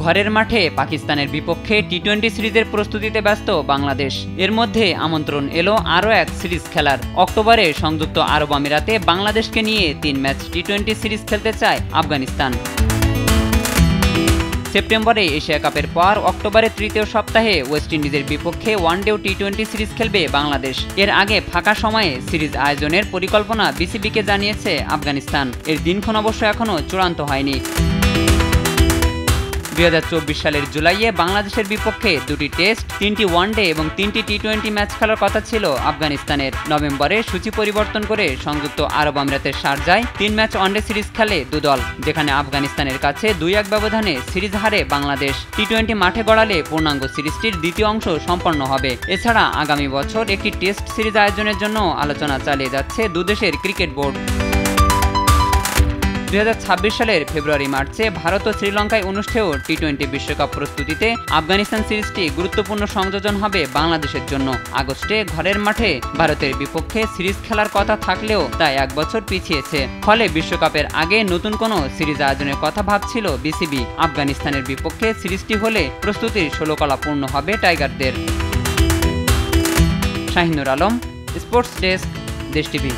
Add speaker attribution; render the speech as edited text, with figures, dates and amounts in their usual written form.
Speaker 1: ঘরের মাঠে পাকিস্তানের বিপক্ষে টি-20 সিরিজের প্রস্তুতিতে ব্যস্ত বাংলাদেশ। এর মধ্যে আমন্ত্রণ এলো আরও এক সিরিজ খেলার। অক্টোবরে সংযুক্ত আরব আমিরাতে বাংলাদেশকে নিয়ে 3 ম্যাচ টি-20 সিরিজ খেলতে চায় আফগানিস্তান। সেপ্টেম্বরে এশিয়া কাপের পর অক্টোবরে তৃতীয় সপ্তাহে ওয়েস্ট ইন্ডিজের বিপক্ষে ওয়ানডে ও টি-20 সিরিজ খেলবে বাংলাদেশ। এর আগে ফাঁকা সময়ে সিরিজ আয়োজনের পরিকল্পনা বিসিবিকে জানিয়েছে আফগানিস্তান। এর দিনক্ষণ অবশ্য এখনও চূড়ান্ত হয়নি। 2024 সালের জুলাইয়ে বাংলাদেশের বিপক্ষে 2টি টেস্ট, 3টি ওয়ানডে এবং 3টি টি-20 ম্যাচ খেলার কথা ছিল আফগানিস্তানের। নভেম্বরে সূচি পরিবর্তন করে সংযুক্ত আরব আমিরাতের শারজায় 3 ম্যাচ ওয়ানডে সিরিজ খেলে দুদল, যেখানে আফগানিস্তানের কাছে 2-1 ব্যবধানে সিরিজ হারে বাংলাদেশ। টি-20 মাঠে গড়ালে পূর্ণাঙ্গ সিরিজটির দ্বিতীয় অংশ সম্পন্ন হবে। এছাড়া আগামী বছর একটি টেস্ট সিরিজ আয়োজনের জন্য আলোচনা চালিয়ে যাচ্ছে দুদেশের ক্রিকেট বোর্ড। 2026 সালের ফেব্রুয়ারি-মার্চে ভারত ও শ্রীলঙ্কায় অনুষ্ঠেয় টি-20 বিশ্বকাপ প্রস্তুতিতে আফগানিস্তান সিরিজটি গুরুত্বপূর্ণ সংযোজন হবে বাংলাদেশের জন্য। আগস্টে ঘরের মাঠে ভারতের বিপক্ষে সিরিজ খেলার কথা থাকলেও তা 1 বছর পিছিয়েছে। ফলে বিশ্বকাপের আগে নতুন কোনো সিরিজ আয়োজনের কথা ভাবছিল বিসিবি। আফগানিস্তানের বিপক্ষে সিরিজটি হলে প্রস্তুতির ষোলকলা পূর্ণ হবে টাইগারদের। শাহিনুর আলম, স্পোর্টস ডেস্ক, দেশ টিভি।